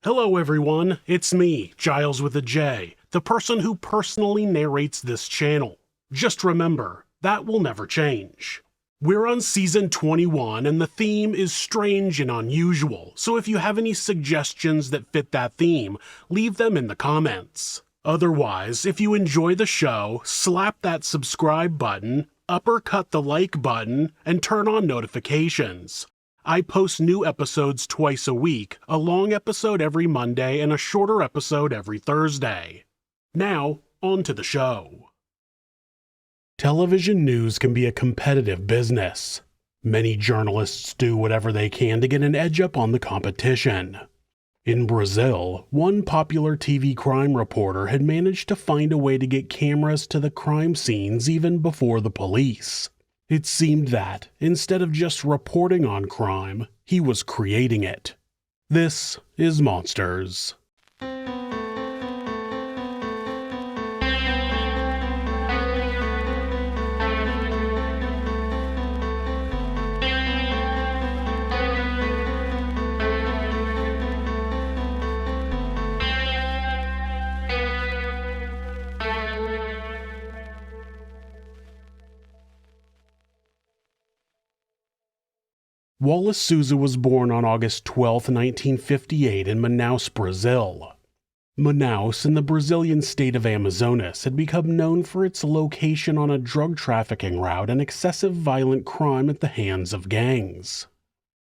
Hello everyone, it's me, Giles with a J, the person who personally narrates this channel. Just remember, that will never change. We're on season 21 and the theme is strange and unusual, so if you have any suggestions that fit that theme, leave them in the comments. Otherwise, if you enjoy the show, slap that subscribe button, uppercut the like button, and turn on notifications. I post new episodes twice a week, a long episode every Monday and a shorter episode every Thursday. Now, on to the show. Television news can be a competitive business. Many journalists do whatever they can to get an edge up on the competition. In Brazil, one popular TV crime reporter had managed to find a way to get cameras to the crime scenes even before the police. It seemed that, instead of just reporting on crime, he was creating it. This is Monsters. Wallace Souza was born on August 12, 1958 in Manaus, Brazil. Manaus, in the Brazilian state of Amazonas, had become known for its location on a drug trafficking route and excessive violent crime at the hands of gangs.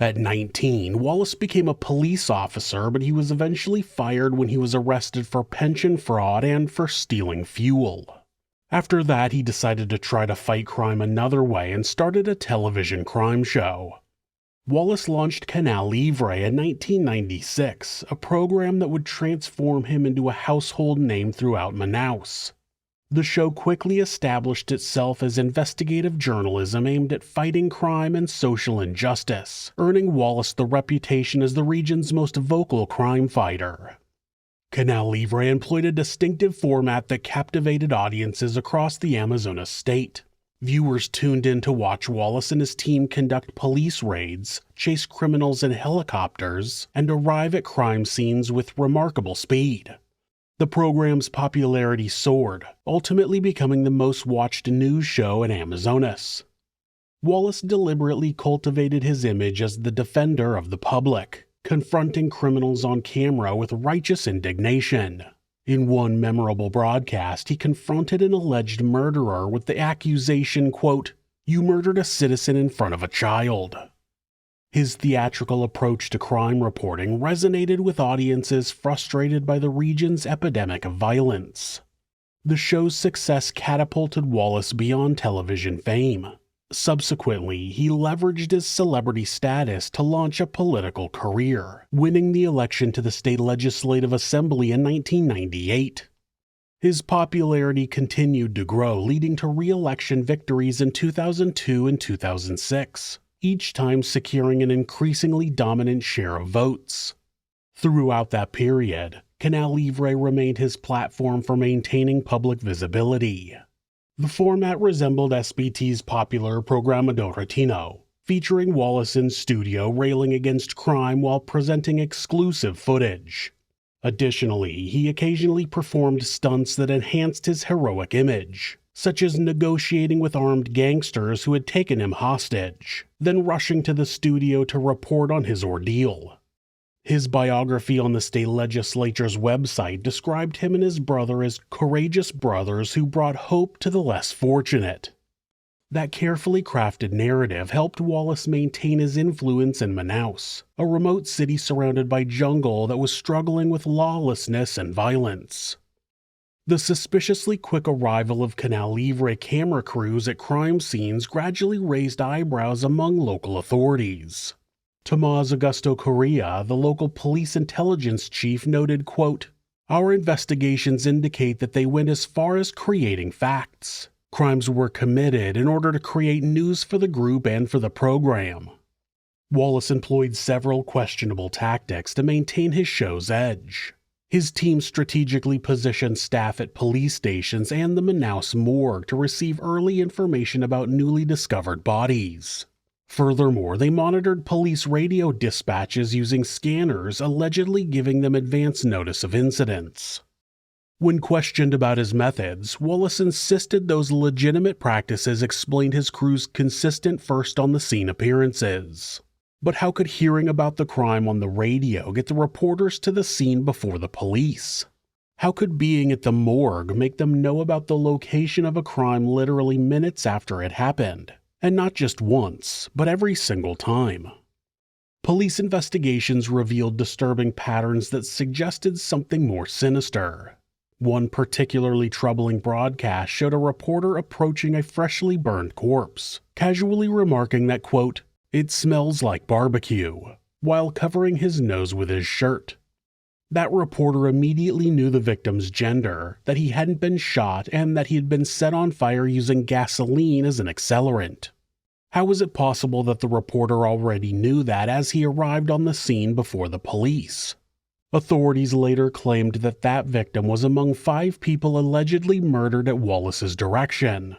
At 19, Wallace became a police officer, but he was eventually fired when he was arrested for pension fraud and for stealing fuel. After that, he decided to try to fight crime another way and started a television crime show. Wallace launched Canal Livre in 1996, a program that would transform him into a household name throughout Manaus. The show quickly established itself as investigative journalism aimed at fighting crime and social injustice, earning Wallace the reputation as the region's most vocal crime fighter. Canal Livre employed a distinctive format that captivated audiences across the Amazonas state. Viewers tuned in to watch Wallace and his team conduct police raids, chase criminals in helicopters, and arrive at crime scenes with remarkable speed. The program's popularity soared, ultimately becoming the most watched news show in Amazonas. Wallace deliberately cultivated his image as the defender of the public, confronting criminals on camera with righteous indignation. In one memorable broadcast, he confronted an alleged murderer with the accusation, quote, "You murdered a citizen in front of a child." His theatrical approach to crime reporting resonated with audiences frustrated by the region's epidemic of violence. The show's success catapulted Wallace beyond television fame. Subsequently, he leveraged his celebrity status to launch a political career, winning the election to the state legislative assembly in 1998. His popularity continued to grow, leading to re-election victories in 2002 and 2006, each time securing an increasingly dominant share of votes. Throughout that period, Canal Livre remained his platform for maintaining public visibility. The format resembled SBT's popular Programa do Retino, featuring Wallace in studio railing against crime while presenting exclusive footage. Additionally, he occasionally performed stunts that enhanced his heroic image, such as negotiating with armed gangsters who had taken him hostage, then rushing to the studio to report on his ordeal. His biography on the state legislature's website described him and his brother as courageous brothers who brought hope to the less fortunate. That carefully crafted narrative helped Wallace maintain his influence in Manaus, a remote city surrounded by jungle that was struggling with lawlessness and violence. The suspiciously quick arrival of Canal Livre camera crews at crime scenes gradually raised eyebrows among local authorities. Tomás Augusto Correa, the local police intelligence chief, noted, quote, "Our investigations indicate that they went as far as creating facts. Crimes were committed in order to create news for the group and for the program." Wallace employed several questionable tactics to maintain his show's edge. His team strategically positioned staff at police stations and the Manaus morgue to receive early information about newly discovered bodies. Furthermore, they monitored police radio dispatches using scanners, allegedly giving them advance notice of incidents. When questioned about his methods, Wallace insisted those legitimate practices explained his crew's consistent first-on-the-scene appearances. But how could hearing about the crime on the radio get the reporters to the scene before the police? How could being at the morgue make them know about the location of a crime literally minutes after it happened? And not just once, but every single time. Police investigations revealed disturbing patterns that suggested something more sinister. One particularly troubling broadcast showed a reporter approaching a freshly burned corpse, casually remarking that, quote, "It smells like barbecue," while covering his nose with his shirt. That reporter immediately knew the victim's gender, that he hadn't been shot, and that he had been set on fire using gasoline as an accelerant. How was it possible that the reporter already knew that as he arrived on the scene before the police? Authorities later claimed that that victim was among 5 people allegedly murdered at Wallace's direction.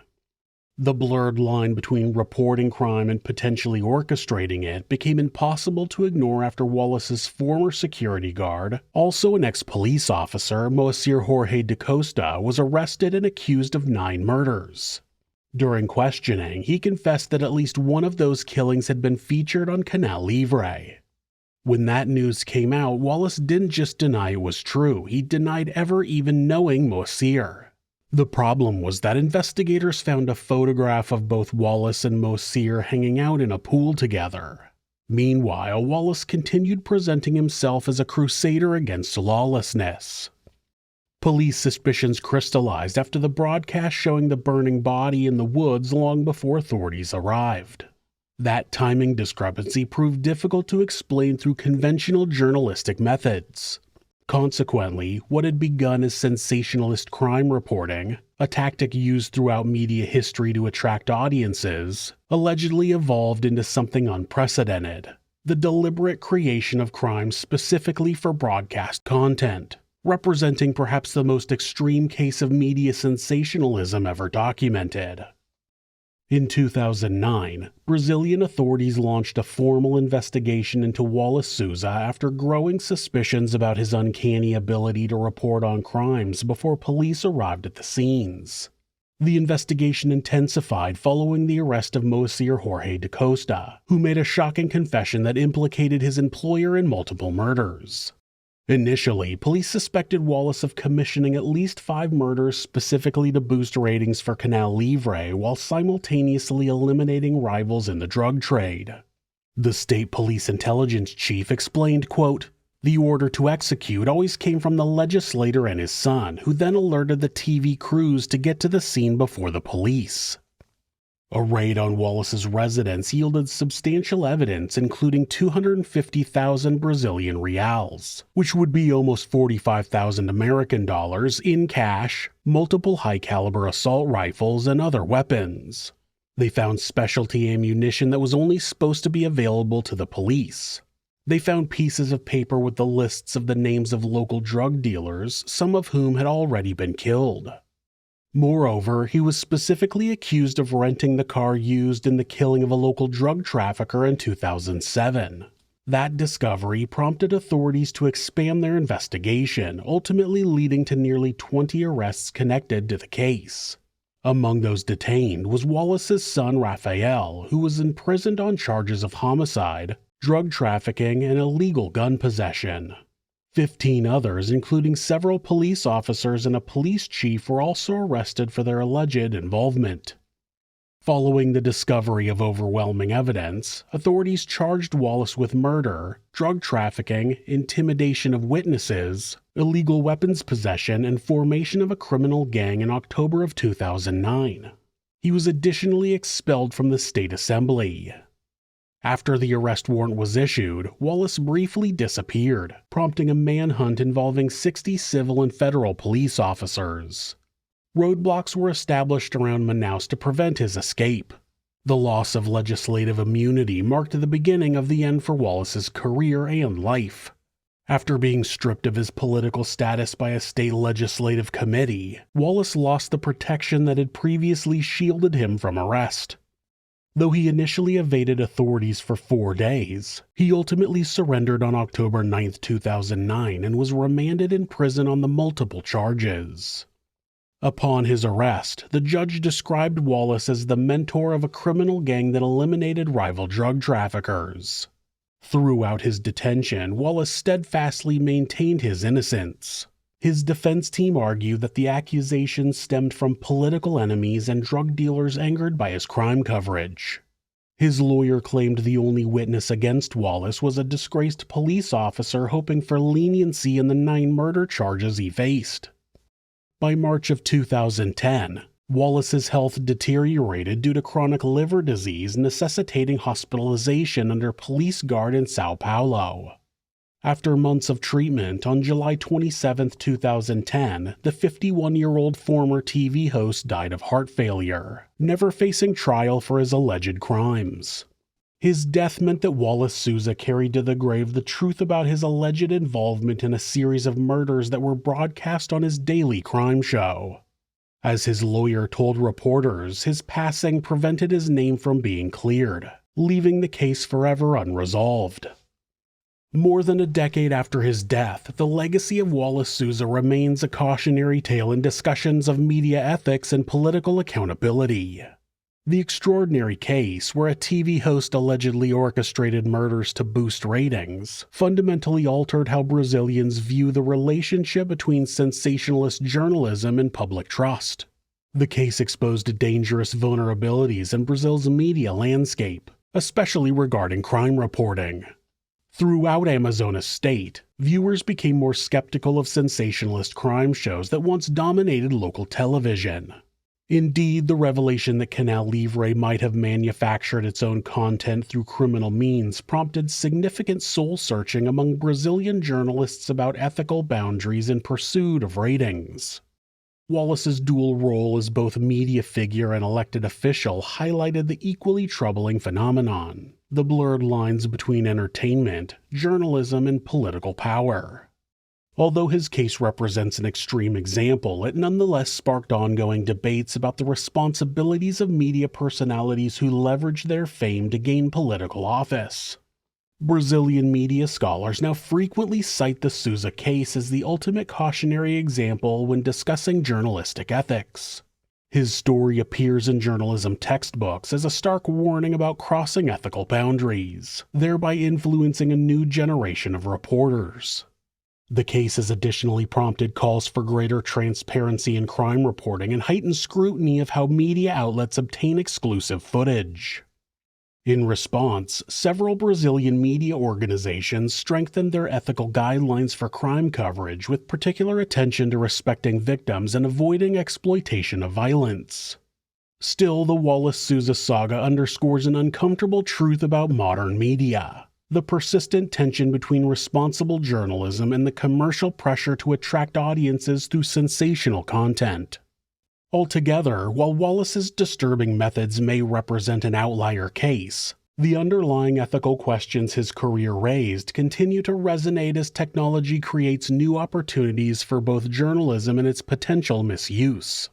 The blurred line between reporting crime and potentially orchestrating it became impossible to ignore after Wallace's former security guard, also an ex-police officer, Moacir Jorge da Costa, was arrested and accused of 9 murders. During questioning, he confessed that at least one of those killings had been featured on Canal Livre. When that news came out, Wallace didn't just deny it was true, he denied ever even knowing Moacir. The problem was that investigators found a photograph of both Wallace and Moacir hanging out in a pool together. Meanwhile, Wallace continued presenting himself as a crusader against lawlessness. Police suspicions crystallized after the broadcast showing the burning body in the woods long before authorities arrived. That timing discrepancy proved difficult to explain through conventional journalistic methods. Consequently, what had begun as sensationalist crime reporting, a tactic used throughout media history to attract audiences, allegedly evolved into something unprecedented: the deliberate creation of crimes specifically for broadcast content, representing perhaps the most extreme case of media sensationalism ever documented. In 2009, Brazilian authorities launched a formal investigation into Wallace Souza after growing suspicions about his uncanny ability to report on crimes before police arrived at the scenes. The investigation intensified following the arrest of Moacir Jorge da Costa, who made a shocking confession that implicated his employer in multiple murders. Initially, police suspected Wallace of commissioning at least 5 murders specifically to boost ratings for Canal Livre while simultaneously eliminating rivals in the drug trade. The state police intelligence chief explained, quote, "The order to execute always came from the legislator and his son, who then alerted the TV crews to get to the scene before the police." A raid on Wallace's residence yielded substantial evidence, including 250,000 Brazilian reals, which would be almost 45,000 American dollars, in cash, multiple high-caliber assault rifles, and other weapons. They found specialty ammunition that was only supposed to be available to the police. They found pieces of paper with the lists of the names of local drug dealers, some of whom had already been killed. Moreover, he was specifically accused of renting the car used in the killing of a local drug trafficker in 2007. That discovery prompted authorities to expand their investigation, ultimately leading to nearly 20 arrests connected to the case. Among those detained was Wallace's son Raphael, who was imprisoned on charges of homicide, drug trafficking, and illegal gun possession. 15 others, including several police officers and a police chief, were also arrested for their alleged involvement. Following the discovery of overwhelming evidence, authorities charged Wallace with murder, drug trafficking, intimidation of witnesses, illegal weapons possession, and formation of a criminal gang in October of 2009. He was additionally expelled from the state assembly. After the arrest warrant was issued, Wallace briefly disappeared, prompting a manhunt involving 60 civil and federal police officers. Roadblocks were established around Manaus to prevent his escape. The loss of legislative immunity marked the beginning of the end for Wallace's career and life. After being stripped of his political status by a state legislative committee, Wallace lost the protection that had previously shielded him from arrest. Though he initially evaded authorities for 4 days, he ultimately surrendered on October 9, 2009 and was remanded in prison on the multiple charges. Upon his arrest, the judge described Wallace as the mentor of a criminal gang that eliminated rival drug traffickers. Throughout his detention, Wallace steadfastly maintained his innocence. His defense team argued that the accusations stemmed from political enemies and drug dealers angered by his crime coverage. His lawyer claimed the only witness against Wallace was a disgraced police officer hoping for leniency in the 9 murder charges he faced. By March of 2010, Wallace's health deteriorated due to chronic liver disease necessitating hospitalization under police guard in Sao Paulo. After months of treatment, on July 27, 2010, the 51-year-old former TV host died of heart failure, never facing trial for his alleged crimes. His death meant that Wallace Souza carried to the grave the truth about his alleged involvement in a series of murders that were broadcast on his daily crime show. As his lawyer told reporters, his passing prevented his name from being cleared, leaving the case forever unresolved. More than a decade after his death, the legacy of Wallace Souza remains a cautionary tale in discussions of media ethics and political accountability. The extraordinary case, where a TV host allegedly orchestrated murders to boost ratings, fundamentally altered how Brazilians view the relationship between sensationalist journalism and public trust. The case exposed dangerous vulnerabilities in Brazil's media landscape, especially regarding crime reporting. Throughout Amazonas state, viewers became more skeptical of sensationalist crime shows that once dominated local television. Indeed, the revelation that Canal Livre might have manufactured its own content through criminal means prompted significant soul-searching among Brazilian journalists about ethical boundaries in pursuit of ratings. Wallace's dual role as both media figure and elected official highlighted the equally troubling phenomenon: the blurred lines between entertainment, journalism, and political power. Although his case represents an extreme example, it nonetheless sparked ongoing debates about the responsibilities of media personalities who leverage their fame to gain political office. Brazilian media scholars now frequently cite the Souza case as the ultimate cautionary example when discussing journalistic ethics. His story appears in journalism textbooks as a stark warning about crossing ethical boundaries, thereby influencing a new generation of reporters. The case has additionally prompted calls for greater transparency in crime reporting and heightened scrutiny of how media outlets obtain exclusive footage. In response, several Brazilian media organizations strengthened their ethical guidelines for crime coverage, with particular attention to respecting victims and avoiding exploitation of violence. Still, the Wallace Souza saga underscores an uncomfortable truth about modern media: the persistent tension between responsible journalism and the commercial pressure to attract audiences through sensational content. Altogether, while Wallace's disturbing methods may represent an outlier case, the underlying ethical questions his career raised continue to resonate as technology creates new opportunities for both journalism and its potential misuse.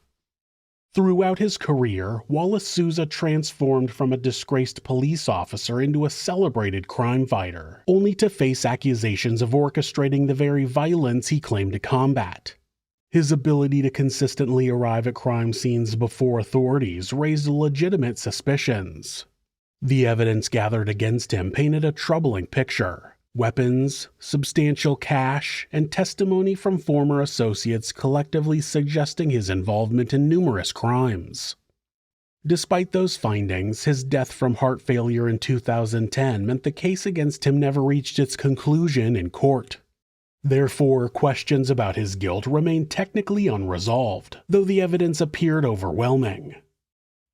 Throughout his career, Wallace Souza transformed from a disgraced police officer into a celebrated crime fighter, only to face accusations of orchestrating the very violence he claimed to combat. His ability to consistently arrive at crime scenes before authorities raised legitimate suspicions. The evidence gathered against him painted a troubling picture: weapons, substantial cash, and testimony from former associates collectively suggesting his involvement in numerous crimes. Despite those findings, his death from heart failure in 2010 meant the case against him never reached its conclusion in court. Therefore, questions about his guilt remained technically unresolved, though the evidence appeared overwhelming.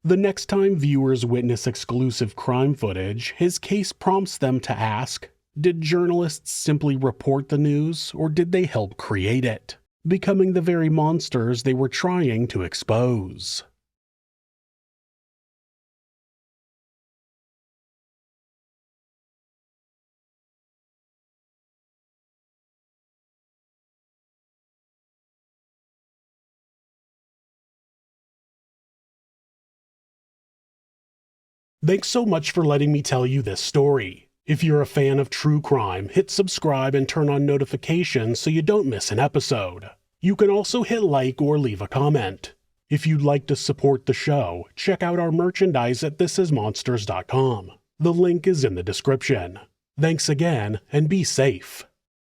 The next time viewers witness exclusive crime footage, his case prompts them to ask: did journalists simply report the news, or did they help create it, becoming the very monsters they were trying to expose? Thanks so much for letting me tell you this story. If you're a fan of true crime, hit subscribe and turn on notifications so you don't miss an episode. You can also hit like or leave a comment. If you'd like to support the show, check out our merchandise at thisismonsters.com. The link is in the description. Thanks again, and be safe.